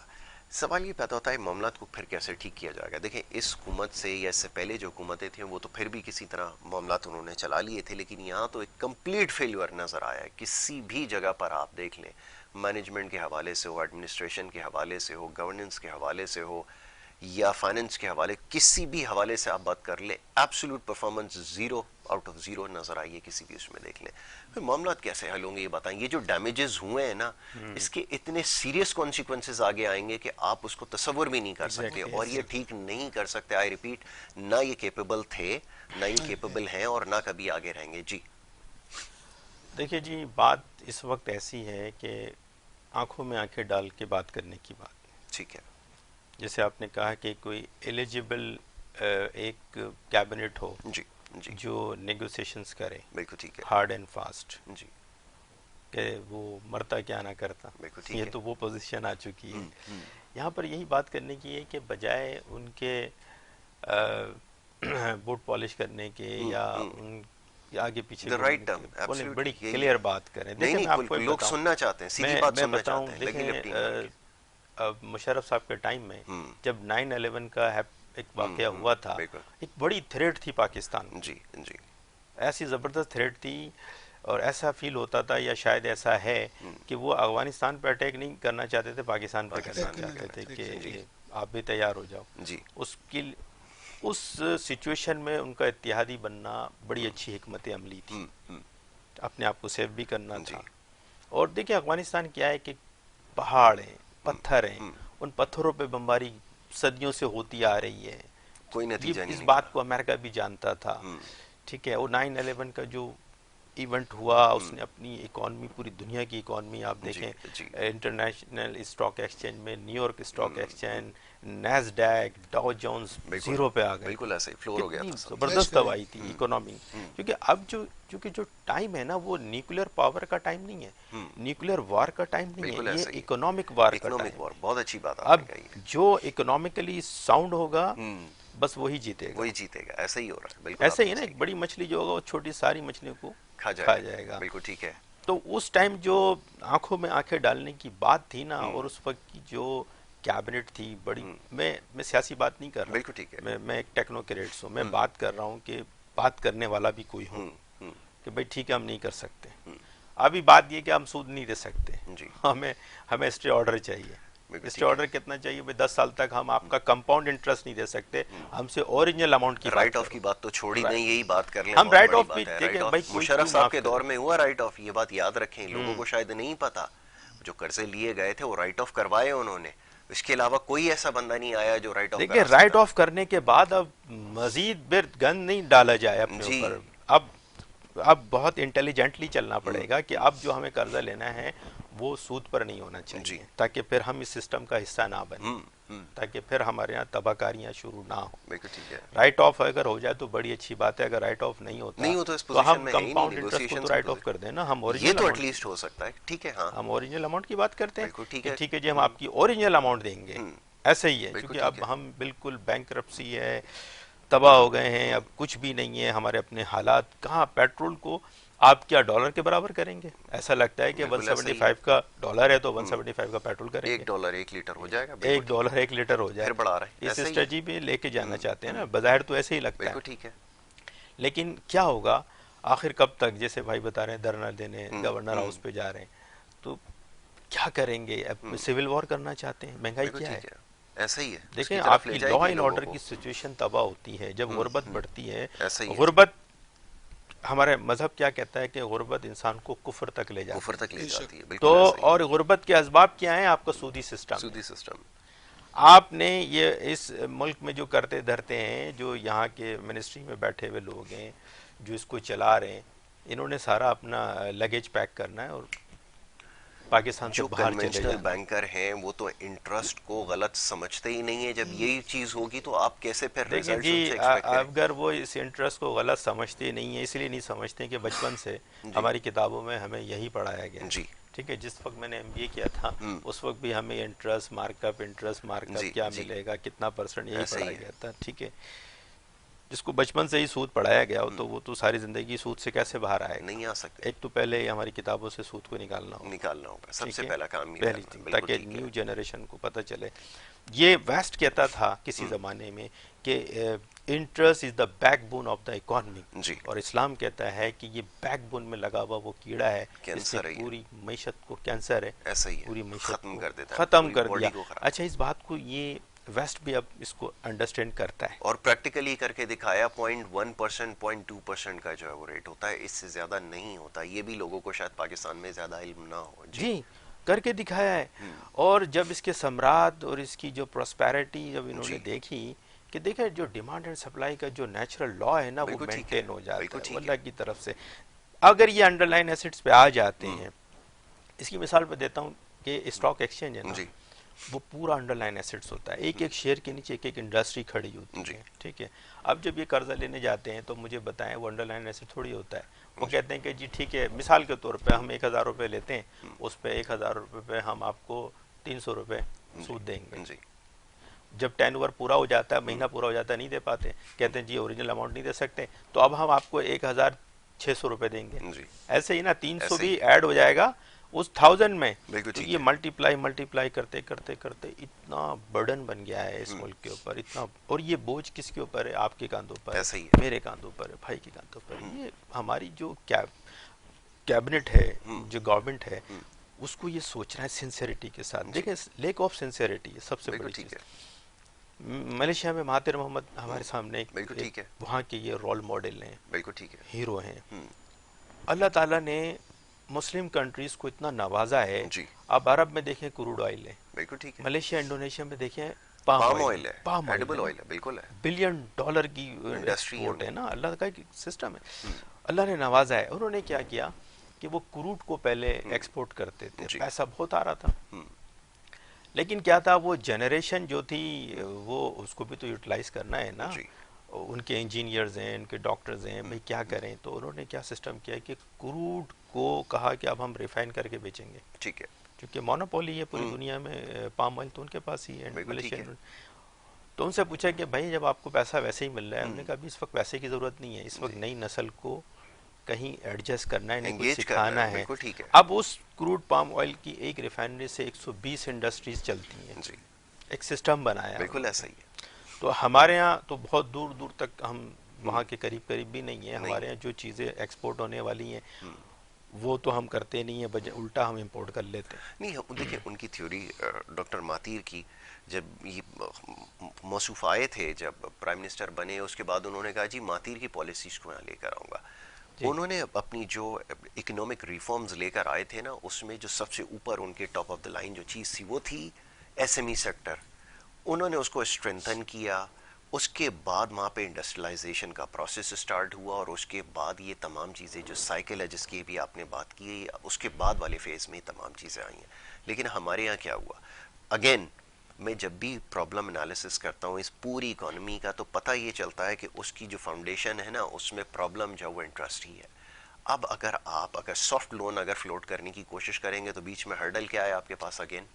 سوال یہ پیدا ہوتا ہے معاملات کو پھر کیسے ٹھیک کیا جائے گا؟ دیکھیں اس حکومت سے یا اس سے پہلے جو حکومتیں تھیں وہ تو پھر بھی کسی طرح معاملات انہوں نے چلا لیے تھے، لیکن یہاں تو ایک کمپلیٹ فیلیور نظر آیا ہے. کسی بھی جگہ پر آپ دیکھ لیں، مینجمنٹ کے حوالے سے ہو، ایڈمنسٹریشن کے حوالے سے ہو، گورننس کے حوالے سے ہو یا فائننس کے حوالے، کسی بھی حوالے سے آپ بات کر لیں، ایبسولوٹ پرفارمنس 0 آؤٹ آف 0 نظر آئی ہے. کسی بھی اس میں دیکھ لیں. پھر معاملات کیسے حل ہوں گے یہ بتائیں. یہ جو ڈیمیجز ہوئے ہیں نا، اس کے اتنے سیریس کانسیکوینسز آگے آئیں گے کہ آپ اس کو تصور بھی نہیں کر سکتے، اور یہ ٹھیک نہیں کر سکتے. آئی ریپیٹ، نہ یہ کیپیبل تھے، نہ یہ کیپیبل ہیں، اور نہ کبھی آگے رہیں گے. جی دیکھیے جی، بات اس وقت ایسی ہے کہ آنکھوں میں آنکھیں ڈال کے بات کرنے کی بات. ٹھیک ہے. جیسے آپ نے کہا کہ کوئی ایلیجیبل ایک کیبنٹ ہو، جی جی جو نیگوسیشنز کرے بالکل ٹھیک ہے ہارڈ اینڈ فاسٹ جی کہ وہ مرتا کیا نہ کرتا, بالکل ٹھیک یہ ہے تو وہ پوزیشن آ چکی ہے. یہاں پر یہی بات کرنے کی ہے کہ بجائے ان کے بوٹ پالش کرنے کے یا ان آگے پیچھے رائٹ بولنے ٹرم کے, بڑی ایبسلیوٹلی کلیئر بات کریں. نہیں دیکھیں میں آپ کو نہیں لوگ بتاؤں, سننا چاہتے ہیں سیدھی بات میں سننا بتاؤں, چاہتے ہیں لگی لپٹی نہیں ان کی. دیکھیں مشرف صاحب کے ٹائم میں جب 9/11 کا ایک واقعہ ہوا تھا, بالکل ایک بڑی تھریٹ تھی پاکستان کو, جی جی ایسی زبردست تھریٹ تھی, اور ایسا فیل ہوتا تھا یا شاید ایسا ہے کہ وہ افغانستان پہ اٹیک نہیں کرنا چاہتے تھے, پاکستان پہ کرنا چاہتے تھے کہ آپ بھی تیار ہو جاؤ. جی اس سچویشن میں ان کا اتحادی بننا بڑی اچھی حکمت عملی تھی, اپنے آپ کو سیو بھی کرنا تھا. اور دیکھیں افغانستان کیا ہے کہ پہاڑ ہیں, پتھر ہیں, ان پتھروں پہ بمباری صدیوں سے ہوتی آ رہی ہے, کوئی نتیجہ نہیں اس نکلا. بات کو امریکہ بھی جانتا تھا. ٹھیک ہے, وہ 9/11 کا جو ایونٹ ہوا اس نے اپنی اکانومی, پوری دنیا کی اکانومی آپ دیکھیں, انٹرنیشنل اسٹاک ایکسچینج میں New York stock exchange, Nasdaq, Dow Jones zero پہ آ گئے, بالکل ایسے ہی فلور ہو گیا کتنی تھا. زبردست دوائی تھی اکانومی. کیونکہ اب چونکہ جو ٹائم ہے نا وہ نیوکلیر پاور کا ٹائم نہیں ہے, نیوکلیر وار کا ٹائم نہیں ہے, یہ اکنامک وار کا ٹائم ہے. بہت اچھی بات اب جو اکنامکلی ساؤنڈ ہوگا بس وہی جیتے گا, وہی جیتے گا. ایسا ہی ہو رہا ہے بالکل. ایسا ہی نا, ایک بڑی مچھلی جو ہوگا وہ چھوٹی ساری مچھلیوں کو کھا جائے گا. بالکل ٹھیک ہے. تو اس ٹائم جو آنکھوں میں آنکھیں ڈالنے کی بات تھی نا, اور اس وقت کی جو کیبنٹ تھی بڑی, میں سیاسی بات نہیں کر رہا, بالکل ٹھیک ہے, میں ایک ٹیکنوکریٹس ہوں, میں بات کر رہا ہوں کہ بات کرنے والا بھی کوئی ہوں کہ بھائی ٹھیک ہے ہم نہیں کر سکتے. ابھی بات یہ کہ ہم سود نہیں دے سکتے, ہمیں اسٹے آرڈر چاہیے. اسٹے آرڈر کتنا چاہیے بھائی, 10 سال تک ہم آپ کا کمپاؤنڈ انٹرسٹ نہیں دے سکتے, ہم سے اوریجنل اماؤنٹ کی رائٹ آف کی بات تو چھوڑی نہیں, یہی بات کر لیں. ہم رائٹ آف بھی دیکھیں بھائی, مشرف صاحب کے دور میں ہوا رائٹ آف, یہ بات یاد رکھیں, لوگوں کو شاید نہیں پتا. جو قرضے لیے گئے تھے وہ رائٹ آف کروائے انہوں نے, اس کے علاوہ کوئی ایسا بندہ نہیں آیا جو رائٹ آف. دیکھیں رائٹ آف کرنے کے بعد اب مزید گند نہیں ڈالا جائے اپنے اوپر, اب بہت انٹیلیجنٹلی چلنا پڑے گا کہ اب جو ہمیں قرضہ لینا ہے وہ سود پر نہیں ہونا چاہیے, تاکہ پھر ہم اس سسٹم کا حصہ نہ بنیں, تاکہ پھر ہمارے یہاں تباہ کاریاں شروع نہ ہوں. رائٹ آف اگر ہو جائے تو بڑی اچھی بات ہے, اگر رائٹ آف نہیں ہوتا تو ہم کمپاؤنڈ انٹرسٹ کو تو رائٹ آف کر دیں نا, ہم یہ تو ایٹ لیسٹ ہو سکتا ہے. ٹھیک ہے, ہاں ہم اوریجنل اماؤنٹ کی بات کرتے ہیں, ٹھیک ہے جی ہم آپ کی اوریجنل اماؤنٹ دیں گے. ایسا ہی ہے, کیونکہ اب ہم بالکل بینکرپسی ہے, تباہ ہو گئے ہیں, اب کچھ بھی نہیں ہے, ہمارے اپنے حالات کہاں. پیٹرول کو آپ کیا ڈالر کے برابر کریں گے؟ ایسا لگتا ہے کہ 175 کا ڈالر ہے تو 175 کا پیٹرول کریں گے, $1 1 لیٹر ہو جائے گا, $1 1 لیٹر ہو جائے. اس اسٹریٹجی پہ لے کے جانا چاہتے ہیں نا, بظاہر تو ایسے ہی لگتا ہے. ٹھیک ہے, لیکن کیا ہوگا آخر کب تک, جیسے بھائی بتا رہے ہیں دھرنا دینے گورنر ہاؤس پہ جا رہے ہیں, تو کیا کریں گے؟ سول وار کرنا چاہتے ہیں, مہنگائی کیا ہے, ایسا ہی ہے. دیکھیں آپ کی لا اینڈ آرڈر کی سچویشن تباہ ہوتی ہے جب غربت بڑھتی ہے. غربت, ہمارے مذہب کیا کہتا ہے کہ غربت انسان کو کفر تک لے جاتی ہے. تو اور غربت کے اسباب کیا ہیں؟ آپ کا سودی سسٹم. آپ نے یہ اس ملک میں جو کرتے دھرتے ہیں, جو یہاں کے منسٹری میں بیٹھے ہوئے لوگ ہیں جو اس کو چلا رہے ہیں, انہوں نے سارا اپنا لگیج پیک کرنا ہے اور پاکستان سے باہر چلے جانا. بینکر ہیں وہ تو انٹرسٹ کو غلط سمجھتے ہی نہیں ہے. جب یہی چیز ہوگی تو آپ کیسے پھر دیکھیں جی, اگر وہ اس انٹرسٹ کو غلط سمجھتے نہیں ہیں, اس لیے نہیں سمجھتے کہ بچپن سے ہماری کتابوں میں ہمیں یہی پڑھایا گیا. ٹھیک ہے, جس وقت میں نے MBA کیا تھا اس وقت بھی ہمیں انٹرسٹ مارک اپ کیا ملے گا, کتنا پرسنٹ, یہی پڑھایا گیا تھا. ٹھیک ہے, جس کو بچپن سے ہی سود پڑھایا گیا ہو تو وہ تو ساری زندگی سود سے کیسے باہر آئے گا؟ نہیں آ سکتے. ایک تو پہلے ہماری کتابوں سے سود کو نکالنا ہوگا, سب سے پہلا کام یہ ہے, تاکہ نیو جنریشن کو پتہ چلے. یہ ویسٹ کہتا تھا کسی زمانے میں کہ interest is the back bone of the economy, اور اسلام کہتا ہے کہ یہ بیک بون میں لگا ہوا وہ کیڑا ہے جس نے پوری معیشت کو, کینسر ہے, پوری معیشت ختم کر دیا. اچھا, اس بات کو یہ ویسٹ بھی اب اس کو انڈرسٹینڈ کرتا ہے اور پریکٹیکلی کر کے دکھایا. 0.1%, 0.2% کا جو ہے وہ ریٹ ہوتا ہے, اس سے زیادہ نہیں ہوتا. یہ بھی لوگوں کو شاید پاکستان میں زیادہ علم نہ ہو. جی, کر کے دکھایا ہے. اور جب اس کے ثمرات اور اس کی جو پراسپیرٹی جب انہوں نے دیکھی کہ دیکھیں جو ڈیمانڈ اینڈ سپلائی کا جو نیچرل لا ہے نا وہ مینٹین ہو جاتا ہے اللہ کی طرف سے. اگر یہ انڈر لائن ایسٹس پہ آ جاتے ہیں, اس کی مثال پہ دیتا ہوں کہ اسٹاک ایکسچینج ہے نا, وہ پورا انڈر لائن ایسٹس ہوتا ہے. ایک ایک شیئر کے نیچے ایک ایک انڈسٹری کھڑی ہوتی ہے. ٹھیک ہے. اب جب یہ قرضہ لینے جاتے ہیں تو مجھے بتائیں وہ انڈر لائن ایسٹ تھوڑی ہوتا ہے. وہ کہتے ہیں کہ جی ٹھیک ہے, مثال کے طور پہ ہم 1000 روپے لیتے ہیں, اس پہ 1000 روپے پہ ہم آپ کو 300 روپے سود دیں گے. جب ٹین اوور پورا ہو جاتا ہے, مہینہ پورا ہو جاتا ہے, نہیں دے پاتے, کہتے ہیں جی اوریجنل اماؤنٹ نہیں دے سکتے, تو اب ہم آپ کو 1600 روپے دیں گے. ایسے ہی نا 300 بھی ایڈ ہو جائے گا اس 1000 میں. تو یہ ملٹیپلائی کرتے کرتے کرتے اتنا برڈن بن گیا ہے اس ملک کے اوپر, اتنا. اور یہ بوجھ کس کے اوپر ہے؟ آپ کے کاندھوں پر ہے, میرے کاندھوں پر ہے, بھائی کے کاندھوں پر. یہ ہماری جو کیبنٹ ہے, جو گورنمنٹ ہے, اس کو یہ سوچنا ہے سنسیریٹی کے ساتھ. دیکھیں لیک آف سنسیریٹی ہے سب سے بڑی چیز. ملیشیا میں مہاتیر محمد ہمارے سامنے وہاں کے یہ رول ماڈل ہیں, ہیرو ہیں. اللہ تعالیٰ نے مسلم کنٹریز کو اتنا نوازا ہے. آپ عرب میں دیکھیں کروڈ آئل ہے, ملیشیا انڈونیشیا میں دیکھیں پام آئل ہے, $1 بلین کی ایکسپورٹ ہے نا. اللہ کا ایک سسٹم ہے, اللہ نے نوازا ہے. انہوں نے کیا کیا کہ وہ کروڈ کو پہلے ایکسپورٹ کرتے تھے, پیسہ بہت آ رہا تھا, لیکن کیا تھا وہ جنریشن جو تھی وہ اس کو بھی تو یوٹیلائز کرنا ہے نا. ان کے انجینئرز ہیں, ان کے ڈاکٹرز ہیں, بھئی کیا کریں. تو انہوں نے کیا سسٹم کیا کہ کروڈ کو کہا کہ اب ہم ریفائن کر کے بیچیں گے. ٹھیک ہے, کیونکہ مونوپولی ہے پوری دنیا میں, پام آئل تو ان کے پاس ہی ہے. تو ان سے پوچھا کہ بھائی جب آپ کو پیسہ ویسے ہی مل رہا ہے, ہم نے کہا ابھی اس وقت پیسے کی ضرورت نہیں ہے, اس وقت نئی نسل کو کہیں ایڈجسٹ کرنا ہے, کچھ سکھانا ہے. اب اس کروڈ پام آئل کی ایک ریفائنری سے 120 انڈسٹریز چلتی ہیں, ایک سسٹم بنایا. بالکل ایسا ہی ہے. تو ہمارے ہاں تو بہت دور دور تک ہم وہاں کے قریب بھی نہیں ہیں. ہمارے ہاں جو چیزیں ایکسپورٹ ہونے والی ہیں وہ تو ہم کرتے نہیں ہیں, الٹا ہم امپورٹ کر لیتے ہیں. نہیں دیکھیں ان کی تھیوری ڈاکٹر ماتیر کی, جب یہ موصوف آئے تھے, جب پرائم منسٹر بنے, اس کے بعد انہوں نے کہا جی ماتیر کی پالیسیز کو یہاں لے کر آؤں گا. انہوں نے اپنی جو اکنامک ریفارمز لے کر آئے تھے نا, اس میں جو سب سے اوپر ان کے ٹاپ آف دا لائن جو چیز تھی وہ تھی ایس ایم ای سیکٹر. انہوں نے اس کو اسٹرینتھن کیا. اس کے بعد وہاں پہ انڈسٹریلائزیشن کا پروسیس اسٹارٹ ہوا, اور اس کے بعد یہ تمام چیزیں جو سائیکل ہے جس کی بھی آپ نے بات کی ہے, اس کے بعد والے فیز میں تمام چیزیں آئی ہیں. لیکن ہمارے یہاں کیا ہوا, اگین میں جب بھی پرابلم انالیسس کرتا ہوں اس پوری اکانومی کا, تو پتہ یہ چلتا ہے کہ اس کی جو فاؤنڈیشن ہے نا, اس میں پرابلم جو وہ انٹرسٹ ہی ہے. اب اگر سافٹ لون اگر فلوٹ کرنے کی کوشش کریں گے تو بیچ میں ہرڈل کیا ہے آپ کے پاس, اگین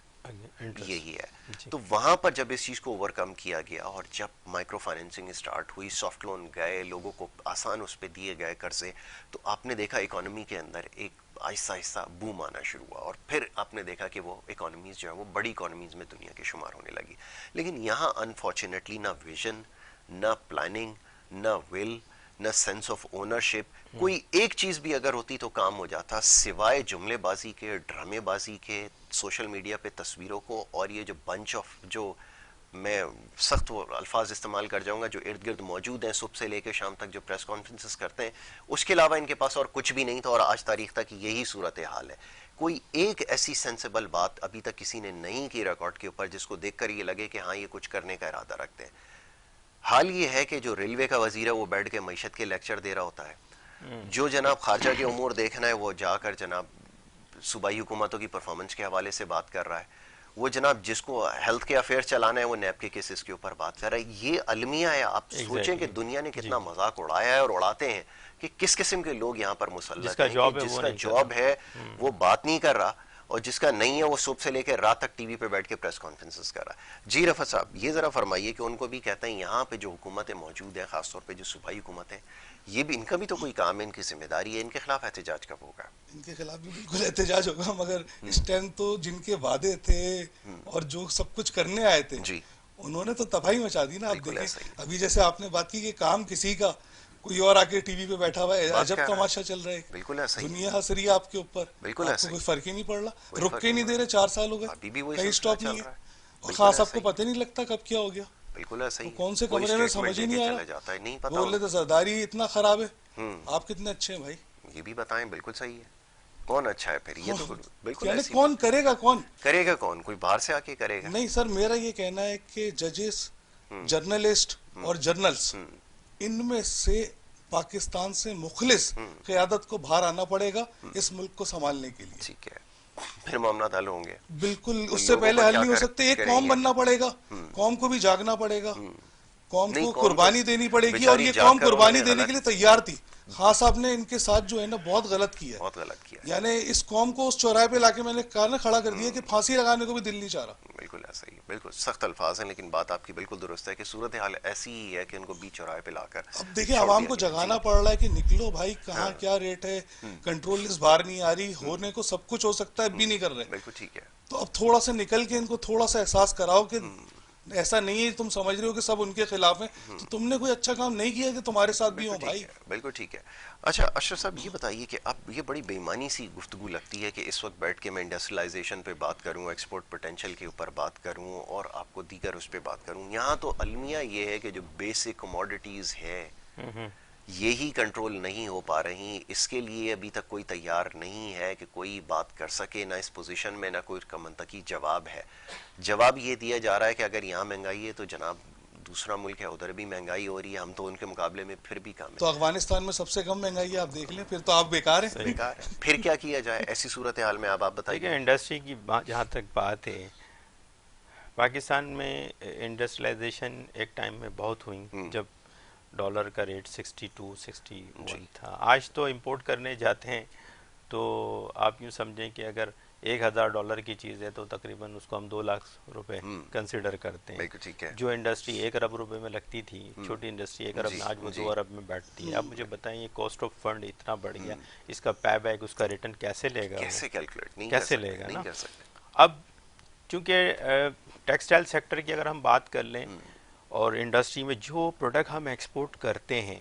یہی ہے. تو وہاں پر جب اس چیز کو اوور کم کیا گیا, اور جب مائکرو فائنینسنگ اسٹارٹ ہوئی, سافٹ لون گئے, لوگوں کو آسان اس پہ دیے گئے قرضے, تو آپ نے دیکھا اکانومی کے اندر ایک آہستہ آہستہ بوم آنا شروع ہوا, اور پھر آپ نے دیکھا کہ وہ اکانومیز جو ہے وہ بڑی اکانومیز میں دنیا کے شمار ہونے لگی. لیکن یہاں انفارچونیٹلی نہ ویژن, نہ پلاننگ, نہ ول, نہ سینس آف اونرشپ, کوئی ایک چیز بھی اگر ہوتی تو کام ہو جاتا, سوائے جملے بازی کے, ڈرامے بازی کے, سوشل میڈیا پہ تصویروں کو, اور یہ جو بنچ آف, جو میں سخت الفاظ استعمال کر جاؤں گا, جو ارد گرد موجود ہیں صبح سے لے کے شام تک جو پریس کانفرنسز کرتے ہیں, اس کے علاوہ ان کے پاس اور کچھ بھی نہیں تھا, اور آج تاریخ تک یہی صورتحال ہے. کوئی ایک ایسی سینسیبل بات ابھی تک کسی نے نہیں کی ریکارڈ کے اوپر جس کو دیکھ کر یہ لگے کہ ہاں یہ کچھ کرنے کا ارادہ رکھتے ہیں. حال یہ ہے کہ جو ریلوے کا وزیر ہے وہ بیٹھ کے معیشت کے لیکچر دے رہا ہوتا ہے, جو جناب خارجہ کے امور دیکھنا ہے وہ جا کر جناب صوبائی حکومتوں کی پرفارمنس کے حوالے سے بات کر رہا ہے, وہ جناب جس کو ہیلتھ کے افیئر چلانا ہے وہ نیب کے کیسز کے اوپر بات کر رہا ہے. یہ المیہ ہے. آپ سوچیں کہ دنیا نے کتنا مذاق اڑایا ہے, اور اڑاتے ہیں کہ کس قسم کے لوگ یہاں پر مسلط ہیں, جس کا جاب ہے وہ بات نہیں کر رہا, اور جس کا نہیں ہے وہ صبح سے لے کے رات تک ٹی وی پہ بیٹھ کے پریس کانفرنسز کر رہا ہے. جی رفعت صاحب, یہ ذرا فرمائیے کہ ان کو بھی کہتے ہیں یہاں پہ جو حکومتیں موجود ہیں, خاص طور پہ جو صوبائی حکومتیں, یہ بھی ان کا بھی تو کوئی کام ہے, ان کی ذمہ داری ہے, ان کے خلاف احتجاج کب ہوگا؟ ان کے خلاف بھی بالکل احتجاج ہوگا, مگر اس ٹائم تو جن کے وعدے تھے اور جو سب کچھ کرنے آئے تھے انہوں نے تو تباہی مچا دی نا. آپ دیکھیں ابھی جیسے آپ نے بات کی کہ کام کسی کا, کوئی اور آ کے ٹی وی پہ بیٹھا ہوا ہے, عجب تماشا چل رہا ہے, بالکل دنیا ہنس رہی ہے آپ کے اوپر, بالکل آپ کو کوئی فرق ہی نہیں پڑ رہا, رک کے نہیں دے رہے, 4 سال ہو گئے کہیں اسٹاپ نہیں ہے, اور خاص آپ کو پتہ نہیں لگتا کب کیا ہو گیا, بالکل ایسا ہی, کون سے کمرے میں سمجھ ہی نہیں آ رہا, بول رہے تو سرداری اتنا خراب ہے, آپ کتنے اچھے ہیں بھائی, یہ بھی بتائیں. بالکل صحیح ہے, کون اچھا ہے پھر, یہ تو بالکل کون کرے گا, کون کرے گا, کون کوئی باہر سے آ کے کرے گا؟ نہیں سر, میرا یہ کہنا ہے کہ ججز, جرنلسٹ اور جرنلز, ان میں سے پاکستان سے مخلص قیادت کو باہر آنا پڑے گا اس ملک کو سنبھالنے کے لیے. ٹھیک ہے. پھر معاملات حل ہوں گے. بالکل اس سے پہلے حل نہیں ہو سکتے. ایک قوم بننا پڑے گا, قوم کو بھی جاگنا پڑے گا, قوم کو قربانی دینی پڑے گی, اور یہ قوم قربانی دینے کے لیے تیار تھی. خان صاحب نے ان کے ساتھ جو ہے نا بہت غلط کیا, بہت غلط کیا. یعنی اس قوم کو اس چوراہے پہ لا کے میں نے کہا نا کھڑا کر دیا کہ پھانسی لگانے کو بھی دل نہیں چاہ رہا. بالکل ایسا ہی, بالکل سخت الفاظ ہیں, لیکن بات آپ کی بالکل درست ہے کہ صورتحال ایسی ہی ہے کہ ان کو بیچ چوراہے پہ لا کر. اب دیکھیں عوام کو جگانا پڑ رہا ہے کہ نکلو بھائی, کہاں کیا ریٹ ہے, کنٹرول لسٹ باہر نہیں آ رہی, ہونے کو سب کچھ ہو سکتا ہے, بھی نہیں کر رہے. بالکل ٹھیک ہے. تو اب تھوڑا سا نکل کے ان کو تھوڑا سا احساس کراؤ کہ ایسا نہیں ہے تم سمجھ رہے ہو کہ سب ان کے خلاف ہیں, تو تم نے کوئی اچھا کام نہیں کیا کہ تمہارے ساتھ بھی ہوں بھائی. بالکل ٹھیک ہے. اچھا اشرف صاحب یہ بتائیے کہ اب یہ بڑی بے ایمانی سی گفتگو لگتی ہے کہ اس وقت بیٹھ کے میں انڈسٹریلائزیشن پہ بات کروں, ایکسپورٹ پوٹینشیل کے اوپر بات کروں, اور آپ کو دیگر اس پہ بات کروں. یہاں تو المیہ یہ ہے کہ جو بیسک کموڈیٹیز ہیں یہی کنٹرول نہیں ہو پا رہی. اس کے لیے ابھی تک کوئی تیار نہیں ہے کہ کوئی بات کر سکے, نہ اس پوزیشن میں, نہ کوئی کا منطقی جواب ہے. جواب یہ دیا جا رہا ہے کہ اگر یہاں مہنگائی ہے تو جناب دوسرا ملک ہے ادھر بھی مہنگائی ہو رہی ہے, ہم تو ان کے مقابلے میں پھر بھی کم ہیں. تو افغانستان میں سب سے کم مہنگائی ہے, آپ دیکھ لیں, پھر تو آپ بیکار ہیں. بیکار ہے. پھر کیا کیا جائے ایسی صورتحال میں؟ آپ بتائیے. دیکھیں انڈسٹری کی جہاں تک بات ہے, پاکستان میں انڈسٹریلائزیشن ایک ٹائم میں بہت ہوئی جب ڈالر کا ریٹ 62 61 تھا. آج تو امپورٹ کرنے جاتے ہیں تو آپ یوں سمجھیں کہ اگر $1000 کی چیز ہے تو تقریباً اس کو ہم 2 لاکھ روپے کنسیڈر کرتے ہیں. جو انڈسٹری 1 ارب روپے میں لگتی تھی, چھوٹی انڈسٹری 1 ارب میں, آج وہ 2 ارب میں بیٹھتی ہے. اب مجھے بتائیں یہ کاسٹ آف فنڈ اتنا بڑھ گیا, اس کا پے بیک, اس کا ریٹرن کیسے لے گا, کیسے کیلکولیٹ نہیں کیسے لے گا نا. کر سکتے. اب چونکہ ٹیکسٹائل سیکٹر کی اگر ہم بات کر لیں, اور انڈسٹری میں جو پروڈکٹ ہم ایکسپورٹ کرتے ہیں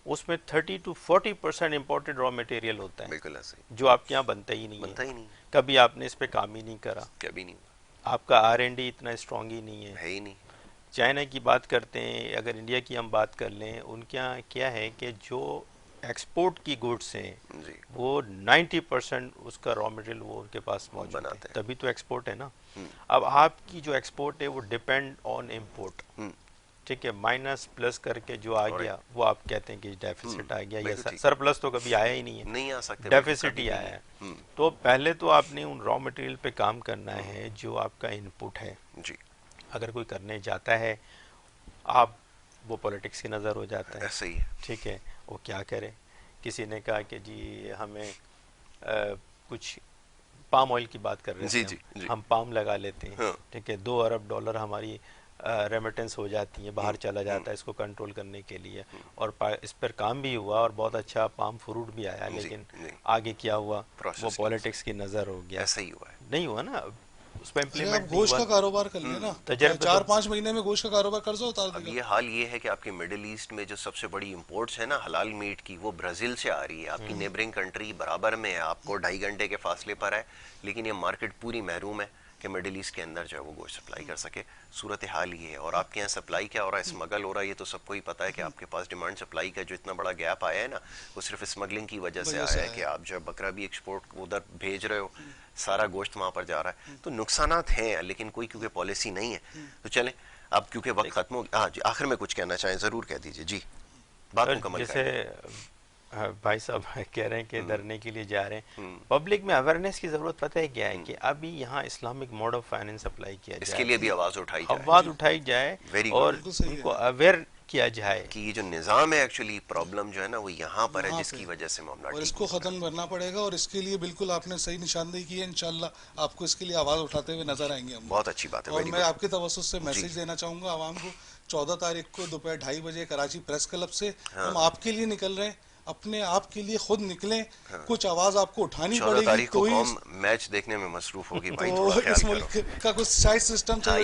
اس میں 30 to 40% امپورٹڈ را مٹیریل ہوتا ہے, بالکل ایسے ہی جو آپ کے یہاں بنتا ہی نہیں ہے. کبھی آپ نے اس پہ کام ہی نہیں کرا, کبھی نہیں, آپ کا R&D اتنا اسٹرانگ ہی نہیں ہے ہی نہیں. چائنا کی بات کرتے ہیں, اگر انڈیا کی ہم بات کر لیں, ان کے یہاں کیا ہے کہ جو ایکسپورٹ کی گوڈس ہیں وہ 90% اس کا را مٹیریل وہ ان کے پاس موجود ہے, تبھی تو ایکسپورٹ ہے نا. اب آپ کی جو ایکسپورٹ ہے وہ ڈیپینڈ آن امپورٹ, ٹھیک ہے, مائنس پلس کر کے جو آ گیا وہ آپ کہتے ہیں کہ ڈیفیسٹ آ گیا, یا سرپلس تو کبھی آیا ہی نہیں ہے, نہیں آ سکتے, ڈیفیسٹ ہی آیا ہے. تو پہلے تو آپ نے ان را مٹیریل پہ کام کرنا ہے جو آپ کا ان پٹ ہے. اگر کوئی کرنے جاتا ہے, آپ وہ پولیٹکس کی نظر ہو جاتا ہے, ٹھیک ہے, وہ کیا کرے. کسی نے کہا کہ جی ہمیں کچھ پام آئل کی بات کر رہے تھے, ہم پام لگا لیتے ہیں, ٹھیک ہے, $2 ارب ہماری ریمیٹنس ہو جاتی ہے, باہر چلا جاتا ہے اس کو کنٹرول کرنے کے لیے, اور اس پر کام بھی ہوا اور بہت اچھا پام فروٹ بھی آیا, لیکن آگے کیا ہوا وہ پولیٹکس کی نظر ہو گیا. ایسا ہی ہوا ہے, نہیں ہوا نا, اس پہ امپلیمنٹ گوشت کا کاروبار کر لیں نا, 4-5 مہینے میں گوشت کا کاروبار قرضہ اتار دے گا. یہ حال یہ ہے کہ آپ کے مڈل ایسٹ میں جو سب سے بڑی امپورٹس ہے نا حلال میٹ کی, وہ برازیل سے آ رہی ہے. آپ کی نیبرنگ کنٹری برابر میں ہے, آپ کو 2.5 گھنٹے کے فاصلے پر ہے, لیکن یہ مارکیٹ پوری محروم ہے کہ مڈل ایسٹ کے اندر جو ہے وہ گوشت سپلائی کر سکے. صورتحال یہ ہے. اور آپ کے یہاں سپلائی کیا ہو رہا ہے, اسمگل ہو رہا ہے. یہ تو سب کو ہی پتا ہے کہ آپ کے پاس ڈیمانڈ سپلائی کا جو اتنا بڑا گیپ آیا ہے نا, وہ صرف اسمگلنگ کی وجہ سے آیا ہے کہ آپ جو بکرا بھی ایکسپورٹ ادھر بھیج رہے ہو, سارا گوشت وہاں پر جا رہا ہے. تو نقصانات ہیں, لیکن کوئی کیونکہ پالیسی نہیں ہے. تو چلیں اب کیونکہ وقت ختم ہو گیا, جی آخر میں کچھ کہنا چاہیں ضرور کہہ دیجیے. جی بات مکمل کریں. جیسے بھائی صاحب کہہ رہے ہیں کہ دھرنے کے لیے جا رہے ہیں, پبلک میں اویئرنیس کی ضرورت پتہ ہے کیا ہے, کہ ابھی یہاں Islamic mode of finance apply کیا جائے, اس کے لیے بھی آواز اٹھائی جائے اور ان کو اویئر کیا جائے کہ یہ جو نظام ہے ایکچولی پرابلم جو ہے نا وہ یہاں پر ہے, جس کی وجہ سے معاملہ, اور اس کو ختم کرنا پڑے گا. اور اس کے لیے بالکل آپ نے صحیح نشاندہی کی ہے, انشاءاللہ آپ کو اس کے لیے آواز اٹھاتے ہوئے نظر آئیں گے ہم. بہت اچھی بات ہے. اور میں آپ کے توسط سے میسج دینا چاہوں گا عوام کو, 14 تاریخ کو دوپہر 2:30 بجے کراچی پریس کلب سے ہم آپ کے لیے نکل رہے ہیں, اپنے آپ کے لیے خود نکلیں, کچھ آواز آپ کو اٹھانی پڑے گی. 14 تاریخ کو قوم میچ دیکھنے میں مصروف ہوگی بھائی, تو اس ملک کا کچھ شاید سسٹم چل رہا ہے,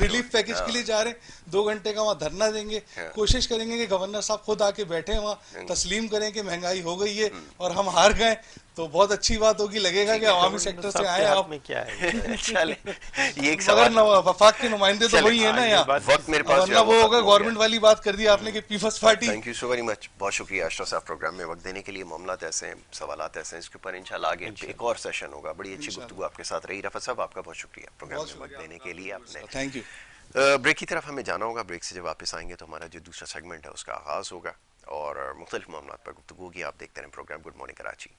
ریلیف پیکج کے لیے جا رہے ہیں, 2 گھنٹے کا وہاں دھرنا دیں گے, کوشش کریں گے کہ گورنر صاحب خود آ کے بیٹھے وہاں, تسلیم کریں کہ مہنگائی ہو گئی ہے اور ہم ہار گئے, تو بہت اچھی بات ہوگی. لگے گا کہ عوامی سیکٹر سے آئے آپ. مگر وفاق کے نمائندے تو وہی ہیں نا یہاں, وقت میرے پاس ورنہ وہ ہوگا گورنمنٹ والی بات کر دی آپ نے کہ Peoples Party. Thank you so very much, بہت شکریہ اشرف صاحب پروگرام میں وقت دینے کے لیے. معاملات ایسے ہیں, سوالات ایسے ہیں, اس کے اوپر انشاءاللہ آگے ایک اور سیشن ہوگا. بڑی اچھی گفتگو آپ کے ساتھ رہی. رفعت صاحب آپ کا بہت شکریہ پروگرام میں وقت دینے کے لیے. آپ نے تھینک یو. بریک کی طرف ہمیں جانا ہوگا. بریک سے جب واپس آئیں گے تو ہمارا جو دوسرا سیگمنٹ ہے اس کا آغاز ہوگا اور مختلف معاملات پر گفتگو ہوگی. آپ دیکھتے رہیں پروگرام گڈ مارننگ کراچی.